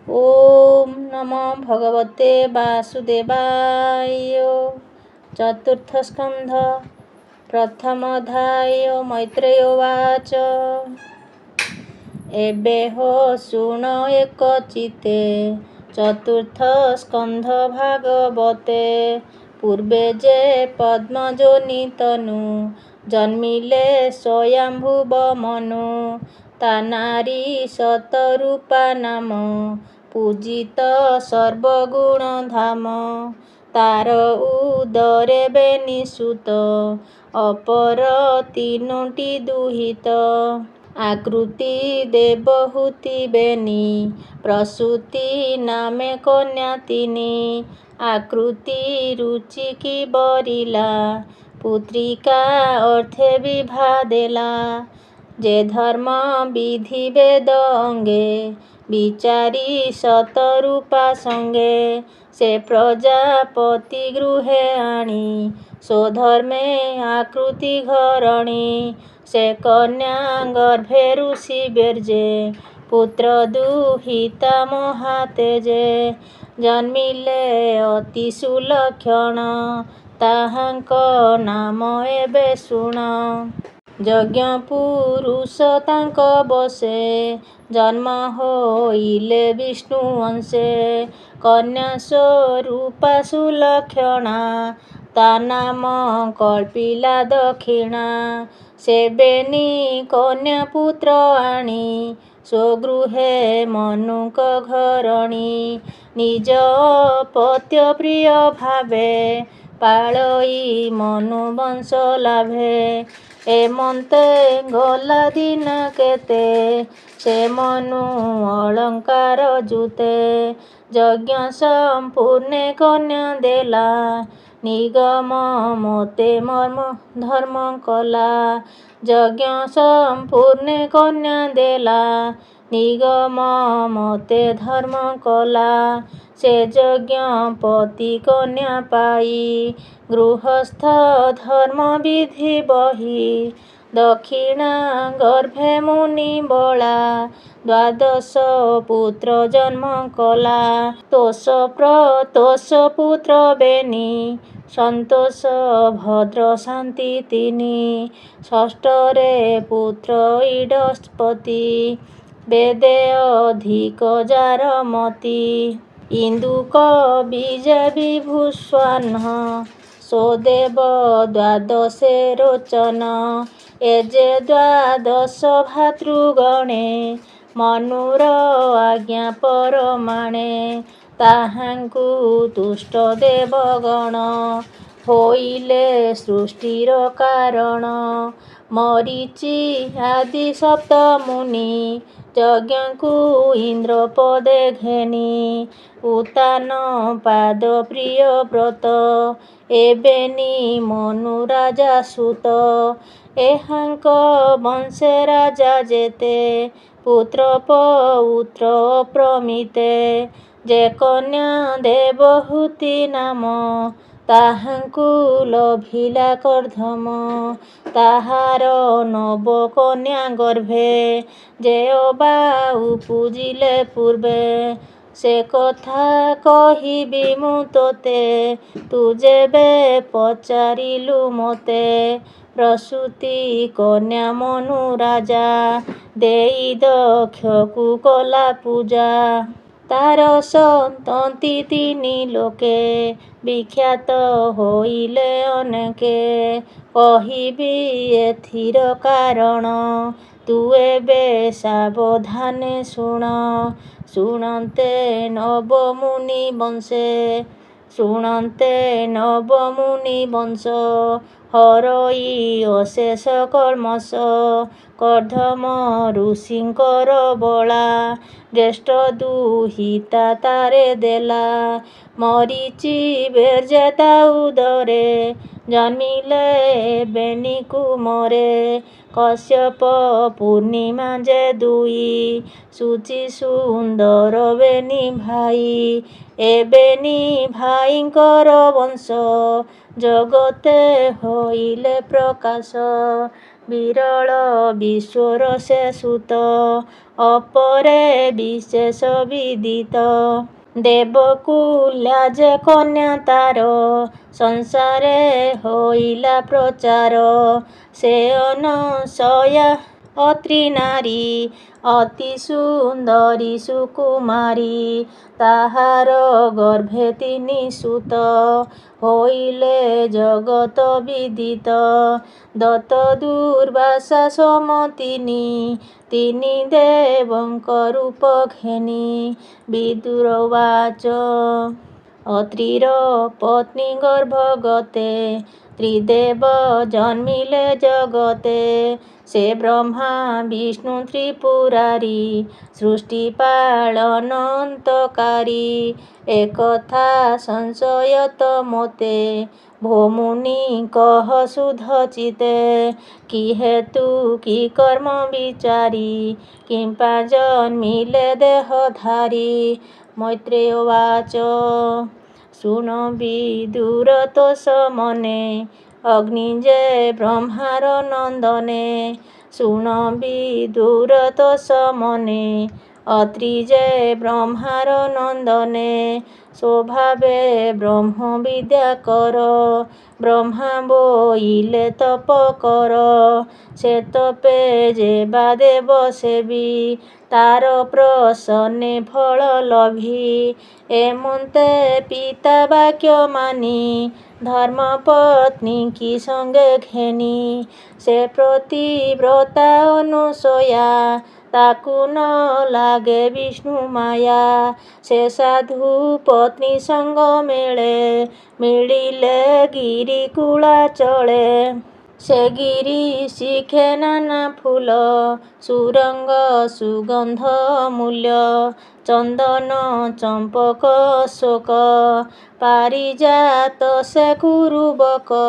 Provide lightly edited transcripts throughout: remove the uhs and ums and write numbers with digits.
ओम नमो भगवते वासुदेवाय। चतुर्थ स्कंध प्रथमोऽध्याय। मैत्रेय उवाच। एबे हो शुण एकचित्ते चतुर्थ स्कंध भागवते। पूर्वे जे पद्मजोनि तनु जन्मिले स्वयंभुव मनु। ता नारी शतरूपा नाम पूजित सर्वगुण धाम। तार उदरे बेनि सुत अपर तीनोटी दुहित। आकृति देवहूति बेनि प्रसूति नामे कन्या तिनि। आकृति रुचिकी बरिला पुत्रिका अर्थे विभा देला। जे धर्म विधि वेद अंगे विचारी शतरूपा संगे। से प्रजापति गृहे आणी स्वधर्मे आकृति घरणी। से कन्या गर्भे ऋषि बेर्जे पुत्र दुहिता महातेजे। जन्मिले अति सुलक्षण ताहांक नाम एबे शुण। यज्ञ पुरुष तांक बसे जन्म होइले विष्णु अंशे। कन्या स्वरूपा सुलक्षणा ता नाम कल्पिला दक्षिणा। से बेनि कन्या पुत्र आणी स्वगृहे मनुक घरणी। निज पत्य प्रिय भावे पाळई मनु वंश लाभे। एमन्ते गला दिन केते से मनु अलंकार जुते। यज्ञ संपूर्णे कन्या देला निगम मोते मर्म धर्म कला। यज्ञ संपूर्णे कन्या देला निगम मोते धर्म कला। से यज्ञ पति कन्या पाई गृहस्थ धर्म विधि बही। दक्षिणा गर्भे मुनि बला द्वादश पुत्र जन्म कला। तोष पुत्र बेनि संतोष भद्र शांति तिनि। षष्ठरे पुत्र इडस्पति वेदे अधिक जार मति। इंदुक विजय विभुस्वान् सोदेव द्वादशे रोचन। एजे द्वादश भातृगणे मनुर आज्ञा परमाणे। ताहांकु तुष्ट देवगण होइले सृष्टिर कारण। मरीचि आदि सप्त मुनि यज्ञकु इंद्र पदे घेनि। उतान पाद प्रिय व्रत एबेनि मनु राजा सुत। एहांक वंशे राजा जेते पुत्र पौत्र प्रमिते। जे कन्या देवहूति नाम ताहांकु लभिला कर्धम। ताहार नव कन्या गर्भे जे अबा पूजिले पूर्वे। से कथा कहिबि मु तोते तु जेबे पचारिलु मते। प्रसूति कन्या मनु राजा देई दक्षकु कला पूजा। तार सन्तति तिनि लोके विख्यात होइले अनेके। कहिबि एथिर कारण तु एबे सावधाने शुण। शुणन्ते नव मुनि वंशे शुणन्ते नव मुनि वंश। हरई अशेष कल्मष कर्धम ऋषिंकर बला। ज्येष्ठ दुहिता तारे देला मरीचि बेर्जे ता उदरे। जन्मिले बेनि कुमरे कश्यप पूर्णिमा जे दुई। सुचि सुंदर बेनि भाई एबेनि भाईंकर वंश। जगते होइले प्रकाश ବିରଳ ବିଶ୍ୱର ସେ ସୁତ, ଅପରେ ବିଶେଷ ବିଦିତ। ଦେବକୁଲ୍ୟା ଯେ କନ୍ୟା ତାର, ସଂସାରେ ହୋଇଲା ପ୍ରଚାର। ସେ ଅନସୟା ଅତ୍ରି ନାରୀ, ଅତି ସୁନ୍ଦରୀ ସୁକୁମାରୀ। ତାହାର ଗର୍ଭେ ତିନି ସୁତ, ହୋଇଲେ ଜଗତ ବିଦିତ। ଦତ୍ତ ଦୁର୍ବାସା ସୋମ ତିନି, ତିନି ଦେବଙ୍କ ରୂପ ଘେନି। ବିଦୁର ଉବାଚ ଅତ୍ରିର ପତ୍ନୀ ଗର୍ଭଗତେ, ତ୍ରିଦେବ ଜନ୍ମିଲେ ଜଗତେ। ସେ ବ୍ରହ୍ମା ବିଷ୍ଣୁ ତ୍ରିପୁରାରି, ସୃଷ୍ଟି ପାଳନ ଅନ୍ତକାରୀ। ଏକଥା ସଂଶୟ ତ ମୋତେ, ଭୋ ମୁନି କହ ଶୁଦ୍ଧ ଚିତ୍ତେ। କି ହେତୁ କି କର୍ମ ବିଚାରି, କିମ୍ପା ଜନ୍ମିଲେ ଦେହଧାରୀ। ମୈତ୍ରେୟ ଉବାଚ ଶୃଣ ବିଦୁର ତୋଷ ମନେ, ଅଗ୍ନି ଯେ ବ୍ରହ୍ମାର ନନ୍ଦନେ। ଶୃଣ ବିଦୁର ତୋଷ ମନେ, ଅତ୍ରି ଯେ ବ୍ରହ୍ମାର ନନ୍ଦନେ। ସ୍ୱଭାବେ ବ୍ରହ୍ମ ବିଦ୍ୟା କର, ବ୍ରହ୍ମା ବୋଇଲେ ତପ କର। ସେ ତପେ ଯେ ବା ଦେବ ସେବି, ତାର ପ୍ରସନ୍ନେ ଫଳ ଲଭି। ଏମନ୍ତେ ପିତା ବାକ୍ୟ ମାନି, ଧର୍ମପତ୍ନୀ କି ସଙ୍ଗେ ଘେନି। ସେ ପ୍ରତିବ୍ରତା ଅନୁସୟା, ତାକୁ ନ ଲାଗେ ବିଷ୍ଣୁ ମାୟା। ସେ ସାଧୁ ପତ୍ନୀ ସଙ୍ଗ ମେଳେ, ମିଳିଲେ ଗିରି କୂଳାଚଳେ। ସେ ଗିରି ଶିଖେ ନାନା ଫୁଲ, ସୁରଙ୍ଗ ସୁଗନ୍ଧ ଅମୂଲ୍ୟ। ଚନ୍ଦନ ଚମ୍ପକ ଅଶୋକ, ପାରିଜାତ ସେ କୁରୁବକ।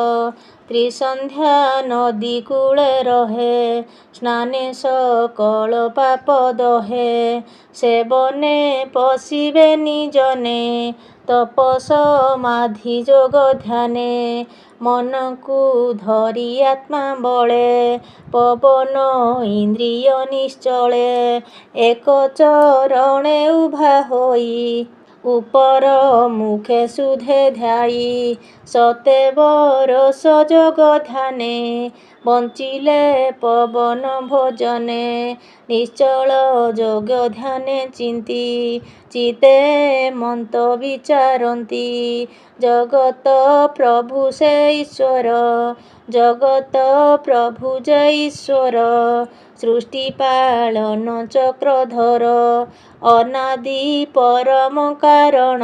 ତ୍ରିସନ୍ଧ୍ୟା ନଦୀ କୂଳେ ରହେ, ସ୍ନାନେ ସକଳ ପାପ ଦହେ। ସେ ବନେ ପଶିବେନି ଜନେ, ତପ ସମାଧି ଯୋଗ ଧ୍ୟାନେ। ମନକୁ ଧରି ଆତ୍ମା ବଳେ, ପବନ ଇନ୍ଦ୍ରିୟ ନିଶ୍ଚଳେ। ଏକ ଚରଣେ ଉଭା ହୋଇ, ଉପର ମୁଖେ ଶୁଦ୍ଧେ ଧ୍ୟାଇ। ଶତେ ବରଷ ଯୋଗ ଧ୍ୟାନେ, ବଞ୍ଚିଲେ ପବନ ଭୋଜନେ। ନିଶ୍ଚଳ ଯୋଗ ଧ୍ୟାନେ ଚିନ୍ତି, ଚିତ୍ତେ ଏମନ୍ତ ବିଚାରନ୍ତି। ଜଗତ ପ୍ରଭୁ ସେ ଈଶ୍ୱର, ଜଗତ ପ୍ରଭୁ ଯେ ଈଶ୍ୱର। ସୃଷ୍ଟି ପାଳନ ଚକ୍ରଧର, ଅନାଦି ପରମ କାରଣ।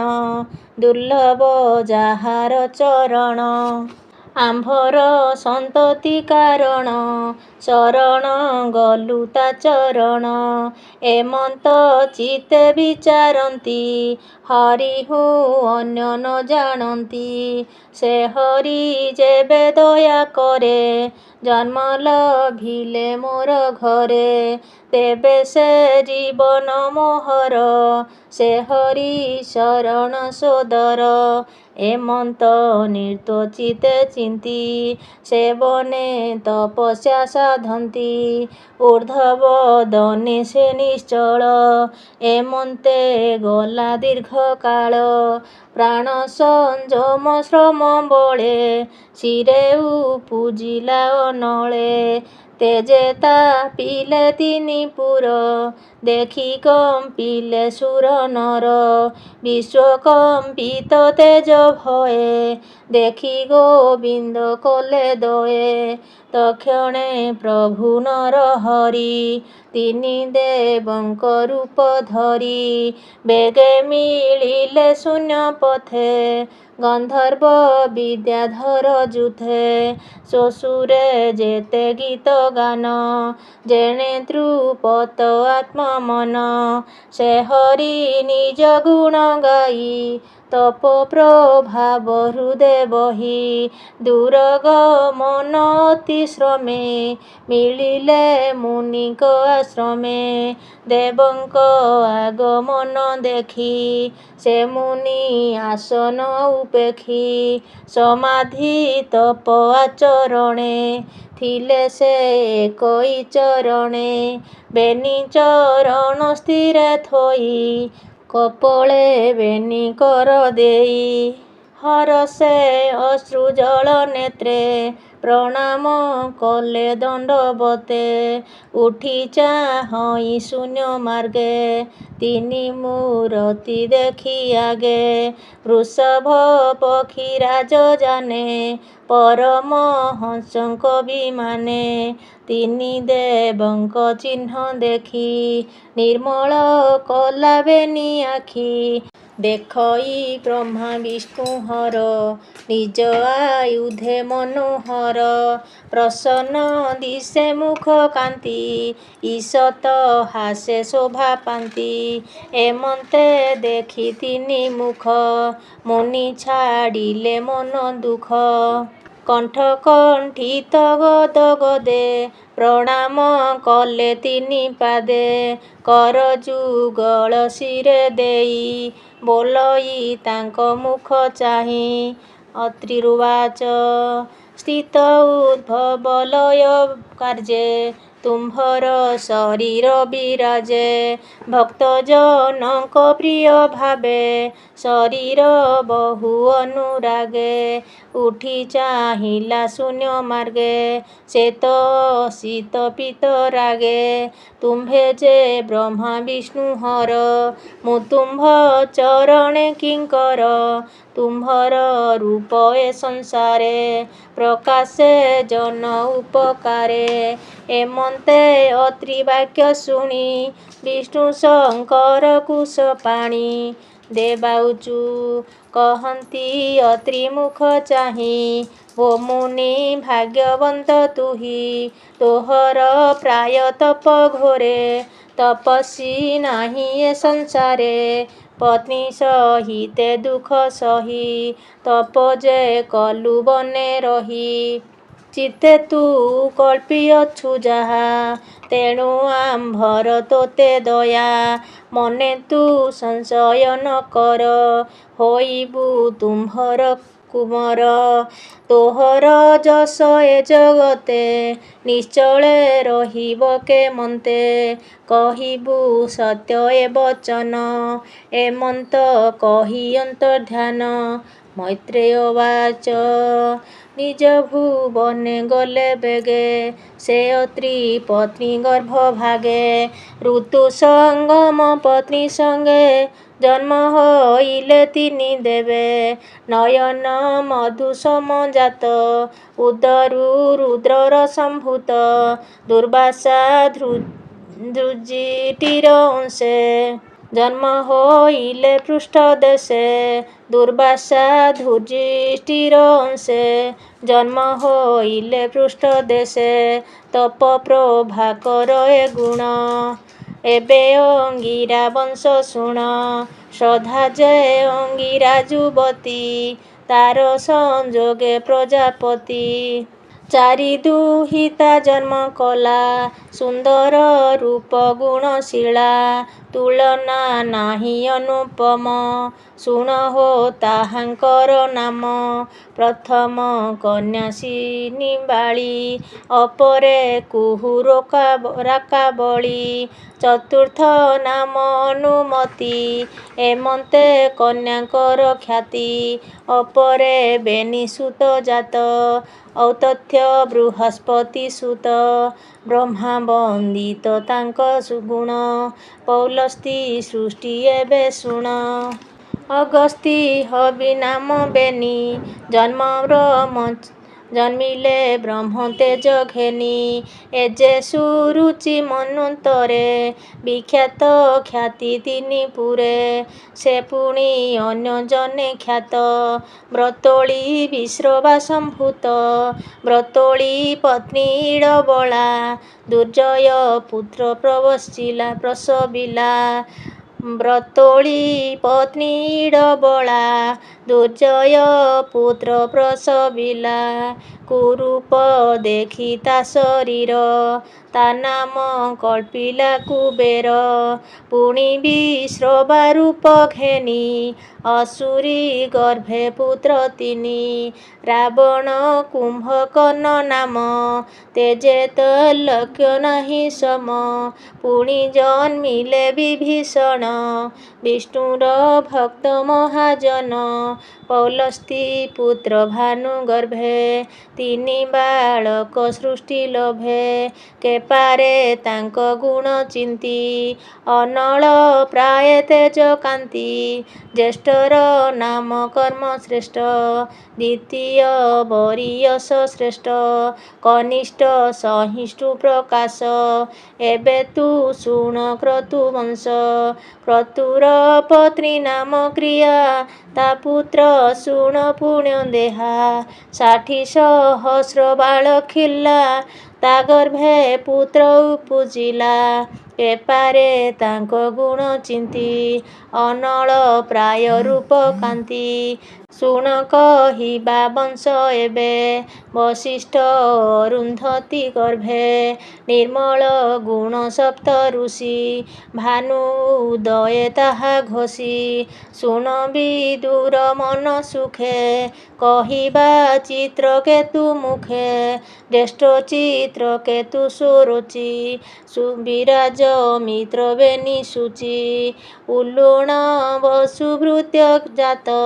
ଦୁର୍ଲଭ ଯାହାର ଚରଣ, ଆମ୍ଭର ସନ୍ତତି କାରଣ। ଶରଣ ଗଲୁ ତା ଚରଣ, ଏମନ୍ତ ଚିତ୍ତେ ବିଚାରନ୍ତି। ହରିହୁ ଅନ୍ୟ ନ ଜାଣନ୍ତି। ସେ ହରି ଯେବେ ଦୟା କରେ, ଜନ୍ମ ଲଭିଲେ ମୋର ଘରେ। ତେବେ ସେ ଜୀବନ ମୋହର, ସେ ହରି ଶରଣ ସୋଦର। ଏମନ୍ତ ନିର୍ତ୍ତୋଚିତ୍ତେ ଚିନ୍ତି, ସେ ବନେ ତପସ୍ୟା ସାଧନ୍ତି। ଊର୍ଦ୍ଧ୍ୱ ବଦନେ ସେ ନିଶ୍ଚଳ, ଏମନ୍ତେ ଗଲା ଦୀର୍ଘ କାଳ। ପ୍ରାଣ ସଂଯମ ଶ୍ରମ ବଳେ, ଶିରେ ଉପୁଜିଲା ଅନଳେ। ତେଜେ ତାପିଲେ ତିନି ପୁର, ଦେଖି କମ୍ପିଲେ ସୁର ନର। ବିଶ୍ୱ କମ୍ପିତ ତେଜ ଭୟେ, ଦେଖି ଗୋବିନ୍ଦ କଲେ ଦୟେ। ତକ୍ଷଣେ ପ୍ରଭୁ ନର ହରି, ତିନି ଦେବଙ୍କ ରୂପ ଧରି। ବେଗେ ମିଳିଲେ ଶୂନ୍ୟ ପଥେ, ଗନ୍ଧର୍ବ ବିଦ୍ୟାଧର ଯୁଥେ। ଶ୍ୱଶୁରେ ଯେତେ ଗୀତ ଗାନ, ଯେଣେ ଧ୍ରୁପଦ ଆତ୍ମ ମନ। ସେ ହରି ନିଜ ଗୁଣ ଗାଇ, ତପ ପ୍ରଭାବ ହୃଦେ ବହି। ଦୂରଗମନ ଅତି ଶ୍ରମେ, ମିଳିଲେ ମୁନିଙ୍କ ଆଶ୍ରମେ। ଦେବଙ୍କ ଆଗମନ ଦେଖି, ସେ ମୁନି ଆସନ ଉପେକ୍ଷି। ସମାଧି ତପ ଆଚରଣେ, ଥିଲେ ସେ ଏକଇ ଚରଣେ। ବେନି ଚରଣ ସ୍ଥିରେ ଥୋଇ କପୋଳେ ବେନି କର ଦେଇ। ହରଷେ ଅଶ୍ରୁ ଜଳ ନେତ୍ରେ ପ୍ରଣାମ କଲେ ଦଣ୍ଡବତେ। ଉଠି ଚାହଁଇ ଶୂନ୍ୟ ମାର୍ଗେ ତିନି ମୂରତି ଦେଖି ଆଗେ। ବୃଷଭ ପକ୍ଷୀ ରାଜ ଯାନେ ପରମହଂସଙ୍କ ବିମାନେ। ତିନି ଦେବଙ୍କ ଚିହ୍ନ ଦେଖି ନିର୍ମଳ କଲା ବେନି ଆଖି। ଦେଖଇ ବ୍ରହ୍ମା ବିଷ୍ଣୁ ହର ନିଜ ଆୟୁଧେ ମନୋହର। ପ୍ରସନ୍ନ ଦିଶେ ମୁଖ କାନ୍ତି ଈଷତ ହାସେ ଶୋଭା ପାନ୍ତି। ଏମନ୍ତେ ଦେଖି ତିନି ମୁଖ ମୁନି ଛାଡ଼ିଲେ ମନ ଦୁଃଖ। କଣ୍ଠ କଣ୍ଠିତ ଗଦ ଗଦେ ପ୍ରଣାମ କଲେ ତିନି ପାଦେ। କର ଯୁଗଳ ଶିରେ ଦେଇ ବୋଲଇ ତାଙ୍କ ମୁଖ ଚାହିଁ। ଅତ୍ରିରୁବାଚ ସ୍ଥିତ ଉଦ୍ଭବ ଲୟ କାର୍ଯ୍ୟେ ତୁମ୍ଭର ଶରୀର ବିରାଜେ। ଭକ୍ତଜନଙ୍କ ପ୍ରିୟ ଭାବେ ଶରୀର ବହୁ ଅନୁରାଗେ। ଉଠି ଚାହିଁଲା ଶୂନ୍ୟ ମାର୍ଗେ ଶ୍ଵେତ ଅସିତ ପୀତ ରାଗେ। ତୁମ୍ଭେ ଯେ ବ୍ରହ୍ମା ବିଷ୍ଣୁ ହର ମୁଁ ତୁମ୍ଭ ଚରଣେ କିଙ୍କର। ତୁମ୍ଭର ରୂପ ଏ ସଂସାରେ ପ୍ରକାଶେ ଜନ ଉପକାରେ। ଏମନ୍ତେ ଅତ୍ରି ବାକ୍ୟ ଶୁଣି ବିଷ୍ଣୁ ଶଙ୍କର କୁଶ ପାଣି। ଦେବାଉଚୁ କହନ୍ତି ଅତ୍ରି ମୁଖ ଚାହିଁ ଓ ମୁନି ଭାଗ୍ୟବନ୍ତ ତୁହି। ତୋହର ପ୍ରାୟ ତପ ଘୋରେ ତପସ୍ୱୀ ନାହିଁ ଏ ସଂସାରେ। ପତ୍ନୀ ସହିତେ ଦୁଃଖ ସହି ତପ ଯେ କଲୁ ବନେ ରହି। ଚିତ୍ତେ ତୁ କଳ୍ପିଅଛୁ ଯାହା ତେଣୁ ଆମ୍ଭର ତୋତେ ଦୟା। ମନେ ତୁ ସଂଶୟ ନ କର ହୋଇବୁ ତୁମ୍ଭର କୁମର। ତୋହର ଯଶ ଏ ଜଗତେ ନିଶ୍ଚଳେ ରହିବ କେମନ୍ତେ। କହିବୁ ସତ୍ୟ ଏ ବଚନ ଏମନ୍ତ କହି ଅନ୍ତର୍ଦ୍ଧାନ। ମୈତ୍ରେୟ ଉବାଚ ନିଜ ଭୁବନେ ଗଲେ ବେଗେ ସେ ଅତ୍ରି ପତ୍ନୀ ଗର୍ଭ ଭାଗେ। ଋତୁ ସଙ୍ଗମ ପତ୍ନୀ ସଙ୍ଗେ ଜନ୍ମ ହଇଲେ ତିନି ଦେବେ। ନୟନ ମଧୁ ସମ ଜାତ ଉଦରୁ ରୁଦ୍ରର ସମ୍ଭୂତ। ଦୁର୍ବାସା ଦୃଷ୍ଟିର ଅଂଶେ ଜନ୍ମ ହୋଇଲେ ପୃଷ୍ଠ ଦେଶେ। ଦୁର୍ବାସା ଦୃଷ୍ଟିର ଅଂଶେ ଜନ୍ମ ହୋଇଲେ ପୃଷ୍ଠ ଦେଶେ। ତପ ପ୍ରଭାକର ଏ ଗୁଣ ଏବେ ଅଙ୍ଗିରା ବଂଶ ଶୁଣ। ଶ୍ରଦ୍ଧା ଯେ ଅଙ୍ଗିରା ଯୁବତୀ ତାର ସଂଯୋଗେ ପ୍ରଜାପତି। ଚାରି ଦୁହିତା ଜନ୍ମ କଲା ସୁନ୍ଦର ରୂପ ଗୁଣଶୀଳା। ତୁଳନା ନାହିଁ ଅନୁପମ ଶୁଣ ହୋ ତାହାଙ୍କର ନାମ। ପ୍ରଥମ କନ୍ୟା ଶିନିବାଳୀ ଅପରେ କୁହୁ ରାକାବଳୀ। ଚତୁର୍ଥ ନାମ ଅନୁମତି ଏମନ୍ତେ କନ୍ୟାଙ୍କର ଖ୍ୟାତି। ଅପରେ ବେନି ସୁତ ଜାତ ଔତଥ୍ୟ ବୃହସ୍ପତି ସୁତ। ବ୍ରହ୍ମା ବନ୍ଦିତ ତାଙ୍କ ସୁଗୁଣ ପୌଲସ୍ତ୍ୟ ସୃଷ୍ଟି ଏବେ ଶୁଣ। ଅଗସ୍ତ୍ୟ ହବି ନାମ ବେନି ଜନ୍ମିଲେ ବ୍ରହ୍ମ ତେଜ ଘେନି। ଏ ଯେ ସୁରୁଚି ମନ୍ୱନ୍ତରେ ବିଖ୍ୟାତ ଖ୍ୟାତି ତିନି ପୁରେ। ସେ ପୁଣି ଅନ୍ୟ ଜନେ ଖ୍ୟାତ ବ୍ରତୋଳି ବିଶ୍ରବା ସମ୍ଭୂତ। ବ୍ରତୋଳି ପତ୍ନୀ ଇଡ଼ବଳା ଦୁର୍ଜୟ ପୁତ୍ର ପ୍ରସବିଲା। ବ୍ରତୋଳି ପତ୍ନୀ ଇଡ଼ବଳା ଦୁର୍ଜୟ ପୁତ୍ର ପ୍ରସବିଲା। କୁରୂପ ଦେଖି ତା ଶରୀର ତା ନାମ କଳ୍ପିଲା କୁବେର। ପୁଣି ବିଶ୍ରବା ରୂପ ଘେନି ଅସୁରୀ ଗର୍ଭେ ପୁତ୍ର ତିନି। ରାବଣ କୁମ୍ଭକର୍ଣ୍ଣ ନାମ ତେଜେ ତୈଲକ୍ୟ ନାହିଁ ସମ। ପୁଣି ଜନ୍ମିଲେ ବିଭୀଷଣ ବିଷ୍ଣୁର ଭକ୍ତ ମହାଜନ। ପୌଲସ୍ତ୍ୟ ପୁତ୍ର ଭାନୁ ଗର୍ଭେ ତିନି ବାଳକ ସୃଷ୍ଟି ଲୋଭେ। କେପାରେ ତାଙ୍କ ଗୁଣ ଚିନ୍ତି ଅନଳ ପ୍ରାୟ ତେଜ କାନ୍ତି। ଜ୍ୟେଷ୍ଠର ନାମ କର୍ମ ଶ୍ରେଷ୍ଠ ଦ୍ୱିତୀୟ ବରୀୟସ ଶ୍ରେଷ୍ଠ। କନିଷ୍ଠ ସହିଷ୍ଣୁ ପ୍ରକାଶ ଏବେ ତୁ ଶୁଣ କ୍ରତୁ ବଂଶ। କ୍ରତୁର ପତ୍ନୀ ନାମ କ୍ରିୟା ତା ପୁତ୍ର ଶୁଣ ପୁଣ୍ୟ ଦେହା। 60 ସହସ୍ର ବାଳ ଖିଲା ତା ଗର୍ଭେ ପୁତ୍ର ଉପୁଜିଲା। କେପାରେ ତାଙ୍କ ଗୁଣ ଚିନ୍ତି ଅନଳ ପ୍ରାୟ ରୂପ କାନ୍ତି। ଶୁଣ କହିବା ବଂଶ ଏବେ ବଶିଷ୍ଠ ଅରୁନ୍ଧତୀ ଗର୍ଭେ। ନିର୍ମଳ ଗୁଣ ସପ୍ତ ଋଷି ଭାନୁ ଉଦୟେ ତାହା ଘୋଷି। ଶୁଣ ବିଦୁର ମନ ସୁଖେ କହିବା ଚିତ୍ରକେତୁ ମୁଖେ। ଜ୍ୟେଷ୍ଠ ଚିତ୍ରକେତୁ ସ୍ୱରୋଚି ବିରାଜ ମିତ୍ର ବେନି ସୂଚି। ଉଲୁଣ ବସୁ ଭୃତ୍ୟ ଜାତ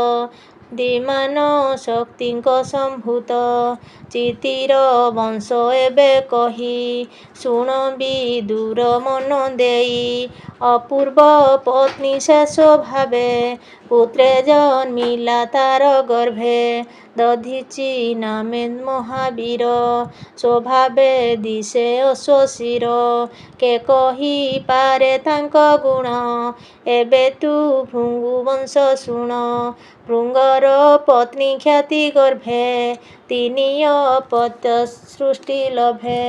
ଦ୍ୱିମାନ ଶକ୍ତିଙ୍କ ସମ୍ଭୂତ। ଚିତିର ବଂଶ ଏବେ କହି ଶୁଣ ବିଦୁର ମନ ଦେଇ। ଅପୂର୍ବ ପତ୍ନୀ ଶେଷ ଭାବେ ପୁତ୍ରେ ଜନ୍ମିଲା ତାର ଗର୍ଭେ। ଦଧିଚି ନାମେ ମହାବୀର ସ୍ୱଭାବେ ଦିଶେ ଅଶ୍ୱଶିର। କେ କହି ପାରେ ତାଙ୍କ ଗୁଣ ଏବେ ତୁ ଭୃଗୁ ବଂଶ ଶୁଣ। ଭୃଙ୍ଗର ପତ୍ନୀ ଖ୍ୟାତି ଗର୍ଭେ ତିନି ଅପତ୍ୟ ସୃଷ୍ଟି ଲୋଭେ।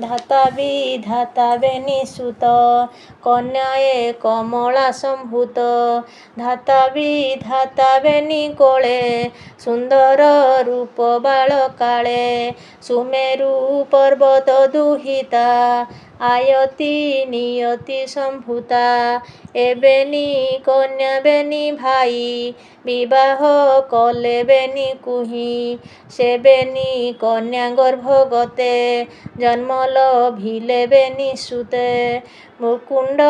ଧାତା ବିଧାତା ବେନି ସୁତ କନ୍ୟାଏ କମଳା ସମ୍ଭୂତ। ଧାତା ବିଧାତା ବେନି କୋଳେ ସୁନ୍ଦର ରୂପ ବାଳ କାଳେ। ସୁମେରୁ ପର୍ବତ ଦୁହିତା ଆୟତି ନିୟତି ସମ୍ଭୂତା। ଏବେନି କନ୍ୟା ବେନି ଭାଇ ବିବାହ କଲେ ବେନି କୁହି। ସେବେନି କନ୍ୟା ଗର୍ଭ ଗତେ ଜନ୍ମ ଲଭିଲେ ବେନି ସୁତେ। ମୃକୁଣ୍ଡ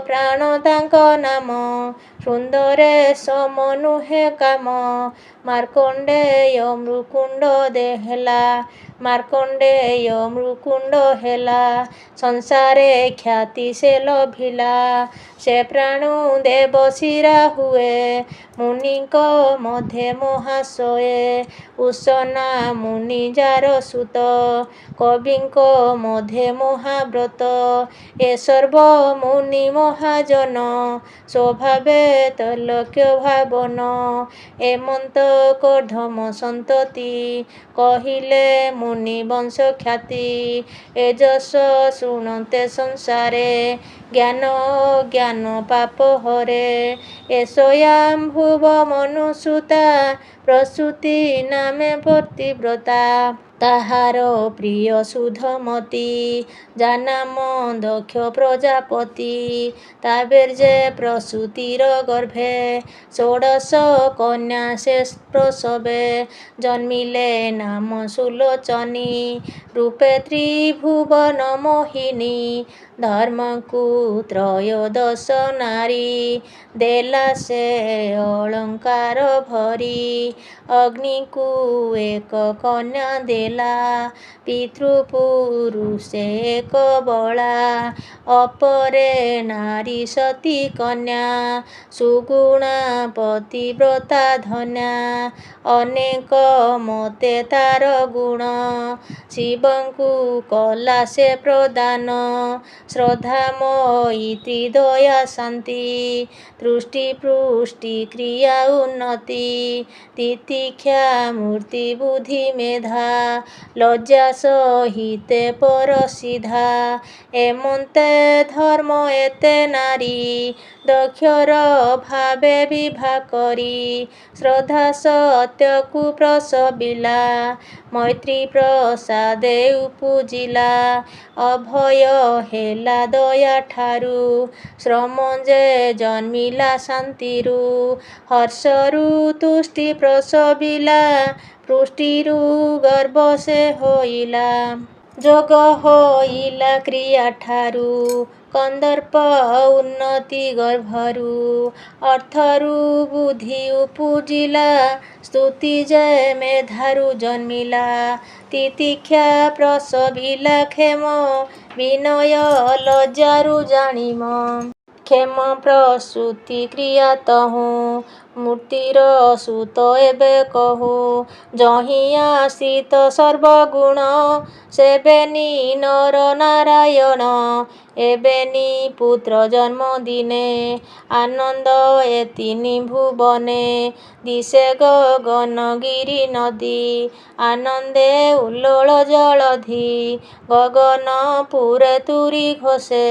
ପ୍ରାଣ ତାଙ୍କ ନାମ ସୁନ୍ଦରେ ସମ ନୁହେଁ କାମ। ମାର୍କଣ୍ଡେୟ ମୃକୁଣ୍ଡ ହେଲା ମାର୍କଣ୍ଡେୟ ମୃକୁଣ୍ଡ ହେଲା। ସଂସାରେ ଖ୍ୟାତି ସେ ଲଭିଲା ସେ ପ୍ରାଣୁ ଦେବଶିରା ହୁଏ। ମୁନିଙ୍କ ମଧ୍ୟେ ମହାଶଏ ଉଶନା ମୁନି ଯାର ସୁତ। କବିଙ୍କ ମଧ୍ୟେ ମହାବ୍ରତ ଏ ସର୍ବ ମୁନି ମହାଜନ। ସ୍ୱଭାବେ ତୈଲକ୍ୟ ଭାବନ ଏମନ୍ତ କର୍ଦ୍ଦମ ସନ୍ତତି। କହିଲେ ମୁନି ବଂଶ ଖ୍ୟାତି ଏ ଯଶ ଶୁଣନ୍ତେ ସଂସାରେ। ଜ୍ଞାନ ଅଜ୍ଞାନ ପାପ ହରେ ଏ ସ୍ୱୟଂଭୁବ ମନୁସୂତା। ପ୍ରସୂତି ନାମେ ପତିବ୍ରତା ତାହାର ପ୍ରିୟ ସୁଧମତି। ଯା ନାମ ଦକ୍ଷ ପ୍ରଜାପତି ତା ବୀର୍ଯ୍ୟେ ପ୍ରସୂତିର ଗର୍ଭେ। ଷୋଡ଼ଶ କନ୍ୟା ସେ ପ୍ରସବେ ଜନ୍ମିଲେ ନାମ ସୁଲୋଚନୀ। ରୂପେ ତ୍ରିଭୁବନ ମୋହିନୀ ଧର୍ମକୁ ତ୍ରୟୋଦଶ ନାରୀ। ଦେଲା ସେ ଅଳଙ୍କାର ଭରି ଅଗ୍ନିକୁ ଏକ କନ୍ୟା ଦେଲା। ପିତୃ ପୁରୁଷେ ଏକ ବଳା ଅପରେ ନାରୀ ସତୀ କନ୍ୟା। ସୁଗୁଣା ପତିବ୍ରତା ଧନ୍ୟା ଅନେକ ମତେ ତାର ଗୁଣ। ଶିବଙ୍କୁ କଲା ସେ ପ୍ରଦାନ ଶ୍ରଦ୍ଧା ହୋଇ ତ୍ରିଦୟା ଶାନ୍ତି ତୃଷ୍ଟି ପୃଷ୍ଟି କ୍ରିୟା ଉନ୍ନତି ତିତିକ୍ଷା ମୂର୍ତ୍ତି ବୁଦ୍ଧି ମେଧା ଲଜ୍ଜା ସହିତେ ପରସିଧା ଏମନ୍ତେ ଧର୍ମ ଏତେ ନାରୀ ଦକ୍ଷର ଭାବେ ବିଭା କରି ଶ୍ରଦ୍ଧା ସତ୍ୟକୁ ପ୍ରସବିଲା ମୈତ୍ରୀ ପ୍ରସାଦେ ଉପୁଜିଲା ଅଭୟ ହେଲା ଦୟା ଠାରୁ ଶ୍ରମ ଯେ ଜନ୍ମିଲା ଶାନ୍ତିରୁ ହର୍ଷରୁ ତୁଷ୍ଟି ପ୍ରସବିଲା ପୃଷ୍ଟିରୁ ଗର୍ବ ସେ ହୋଇଲା ଯୋଗ ହୋଇଲା କ୍ରିୟାଠାରୁ କନ୍ଦର୍ପ ଉନ୍ନତି ଗର୍ଭରୁ ଅର୍ଥରୁ ବୁଦ୍ଧି ଉପୁଜିଲା ସ୍ତୁତି ଯେ ମେଧାରୁ ଜନ୍ମିଲା ତିତିକ୍ଷା ପ୍ରସବିଲା କ୍ଷେମ ବିନୟ ଲଜ୍ଜାରୁ ଜାଣିମ କ୍ଷେମ ପ୍ରସୂତି କ୍ରିୟା ତହୁଁ ମୂର୍ତ୍ତିର ସୁତ ଏବେ କହୁ ଯହିଁ ଆଶ୍ରିତ ସର୍ବଗୁଣ ସେବେନି ନର ନାରାୟଣ ଏବେନି ପୁତ୍ର ଜନ୍ମ ଦିନେ ଆନନ୍ଦ ଏ ତିନି ଭୁବନେ ଦିଶେ ଗଗନ ଗିରି ନଦୀ ଆନନ୍ଦେ ଉଲ୍ଲୋଳ ଜଳଧି ଗଗନ ପୁରେ ତୁରୀ ଘୋଷେ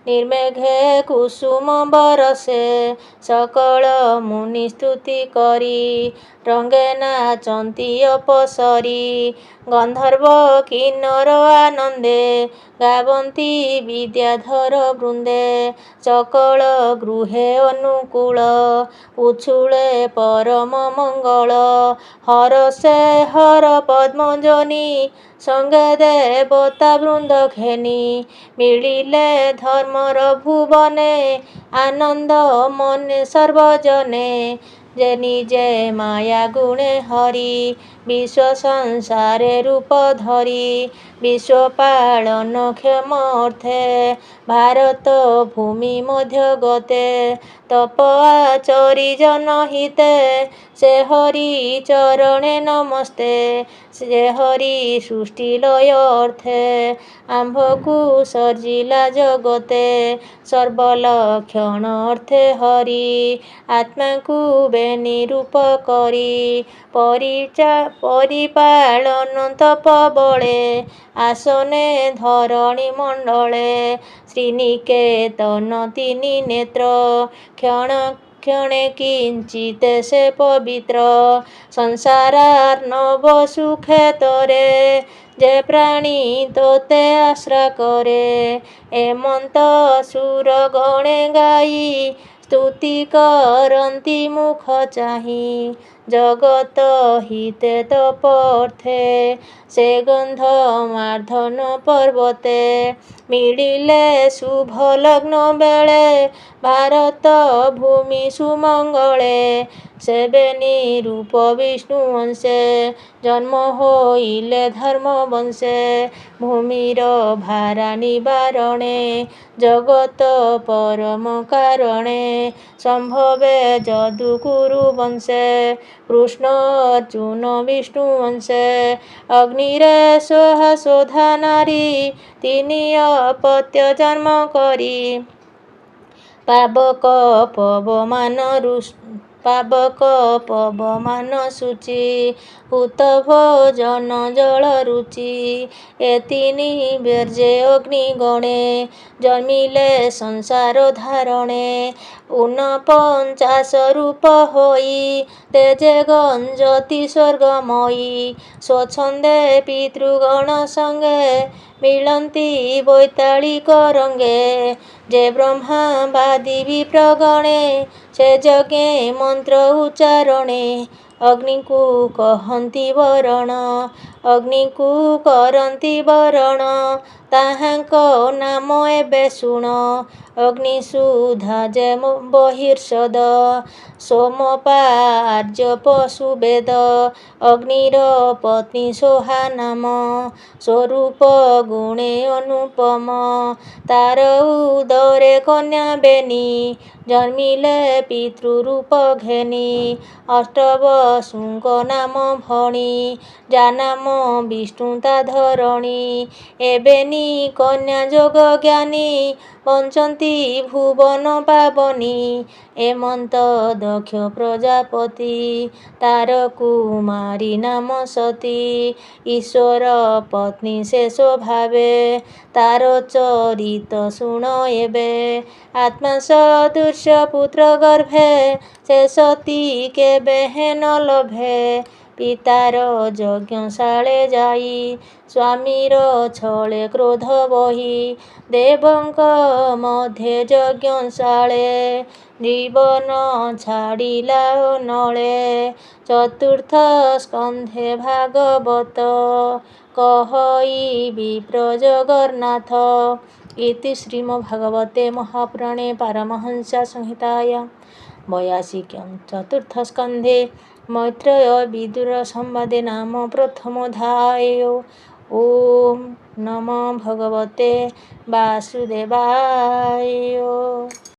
ନିର୍ମେଘେ କୁସୁମ ବରଷେ ସକଳ ମୁନି ସ୍ତୁତି କରି ରଙ୍ଗେ ନାଚନ୍ତି ଅପସରି ଗନ୍ଧର୍ବ କିନ୍ନର ଆନନ୍ଦେ ଗାବନ୍ତି ବିଦ୍ୟାଧର ବୃନ୍ଦେ ସକଳ ଗୃହେ ଅନୁକୂଳ ଉଛୁଳେ ପରମ ମଙ୍ଗଳ ହରଷେ ହର ପଦ୍ମଜନି ସଙ୍ଗେ ଦେବତା ବୃନ୍ଦ ଘେନି ମିଳିଲେ ଧର୍ମର ଭୁବନେ ଆନନ୍ଦ ମନେ ସର୍ବଜନେ ଯେ ନିଜେ ମାୟା ଗୁଣେ ହରି ବିଶ୍ୱ ସଂସାରେ ରୂପ ଧରି ବିଶ୍ୱ ପାଳନ କ୍ଷମ ଅର୍ଥେ ଭାରତ ଭୂମି ମଧ୍ୟ ଗତେ ତପ ଆଚରି ଜନହିତେ ସେ ହରି ଚରଣେ ନମସ୍ତେ ସେ ହରି ସୃଷ୍ଟି ଲୟ ଅର୍ଥେ ଆମ୍ଭକୁ ସର୍ଜିଲା ଜଗତେ ସର୍ବଲକ୍ଷଣ ଅର୍ଥେ ହରି ଆତ୍ମାକୁ ବେନି ରୂପ କରି ପରିପାଳନ ତପ ବଳେ ଆସନେ ଧରଣୀ ମଣ୍ଡଳେ ଶ୍ରୀନିକେତନ ତିନି ନେତ୍ର କ୍ଷଣ କ୍ଷଣେ କିଞ୍ଚିତ ସେ ପବିତ୍ର ସଂସାରାର୍ଣ୍ଣବ ସୁଖେତରେ ଯେ ପ୍ରାଣୀ ତୋତେ ଆଶ୍ରା କରେ ଏମନ୍ତ ସୁର ଗଣେ ଗାଇ ସ୍ତୁତି କରନ୍ତି ମୁଖ ଚାହିଁ ଜଗତ ହିତେ ତପ ଅର୍ଥେ ସେ ଗନ୍ଧ ମାର୍ଦ୍ଧନ ପର୍ବତେ ମିଳିଲେ ଶୁଭ ଲଗ୍ନ ବେଳେ ଭାରତ ଭୂମି ସୁମଙ୍ଗଳେ ସେବେନି ରୂପ ବିଷ୍ଣୁ ଅଂଶେ ଜନ୍ମ ହୋଇଲେ ଧର୍ମ ବଂଶେ ଭୂମିର ଭାରା ନିବାରଣେ ଜଗତ ପରମ କାରଣେ ସମ୍ଭବେ ଯଦୁ କୁରୁ ବଂଶେ କୃଷ୍ଣ ଅର୍ଜୁନ ବିଷ୍ଣୁ ଅଂଶେ ଅଗ୍ନିରେ ସ୍ୱହା ଶୋଧା ନାରୀ ତିନି ଅପତ୍ୟ ଜନ୍ମ କରି ପାବକ ପବମାନ ସୂଚି ହୁତ ଭୋଜନ ଜଳ ରୁଚି ଏ ତିନି ବୀର୍ଯ୍ୟ ଅଗ୍ନି ଗଣେ ଜନ୍ମିଲେ ସଂସାର ଧାରଣେ ଊନପଞ୍ଚାଶ ରୂପ ହୋଇ ତେଜେ ଗଞ୍ଜତି ସ୍ୱର୍ଗମୟୀ ସ୍ୱଚ୍ଛନ୍ଦେ ପିତୃଗଣ ସଙ୍ଗେ ମିଳନ୍ତି ବୈତାଳିକ ରଙ୍ଗେ ଯେ ବ୍ରହ୍ମା ବାଦି ବିପ୍ରଗଣେ ସେ ଯଜ୍ଞେ ମନ୍ତ୍ର ଉଚ୍ଚାରଣେ ଅଗ୍ନିକୁ କହନ୍ତି ବରଣ ଅଗ୍ନିକୁ କରନ୍ତି ବରଣ ତାହାଙ୍କ ନାମ ଏବେ ଶୁଣ ଅଗ୍ନି ସୁଧା ଯେ ବହିର୍ଷଦ ସୋମପା ଆର୍ଯ୍ୟପ ସୁବେଦ ଅଗ୍ନିର ପତ୍ନୀ ସୋହା ନାମ ସ୍ୱରୂପ ଗୁଣେ ଅନୁପମ ତାର ଉଦରେ କନ୍ୟା ବେନି ଜନ୍ମିଲେ ପିତୃରୂପ ଘେନି ଅଷ୍ଟବ ଶୃଙ୍ଗ ନାମ ଭଣୀ ଯା ନାମ ବିଷ୍ଣୁ ତା ଧରଣୀ। ଏବେନି କନ୍ୟା ଯୋଗ ଜ୍ଞାନୀ ବଞ୍ଚନ୍ତି ଭୁବନ ପାବନୀ। ଏମନ୍ତ ଦକ୍ଷ ପ୍ରଜାପତି ତାର କୁମାରୀ ନାମ ସତୀ। ଈଶ୍ୱର ପତ୍ନୀ ଶେଷ ଭାବେ ତାର ଚରିତ ଶୁଣ ଏବେ। ଆତ୍ମା ସଦୃଶ ପୁତ୍ର ଗର୍ଭେ ସେ ସତୀ କେବେ ହେନ ଲଭେ। ପିତାର ଯଜ୍ଞଶାଳେ ଯାଇ ସ୍ୱାମୀର ଛଳେ କ୍ରୋଧ ବହି। ଦେବଙ୍କ ମଧ୍ୟେ ଯଜ୍ଞଶାଳେ ଜୀବନ ଛାଡ଼ିଲା ନଳେ। ଚତୁର୍ଥ ସ୍କନ୍ଧେ ଭାଗବତ କହଇ ପ୍ରଜଗନ୍ନାଥ। ଇତି ଶ୍ରୀମଦ୍ଭାଗବତେ ମହାପୁରାଣେ ପାରମହଂସ ସଂହିତାୟାं 82 ଚତୁର୍ଥ ସ୍କନ୍ଧେ मैत्रेय विदुर संवादे नाम प्रथमोऽध्यायो। ओम नमो भगवते वासुदेवाय।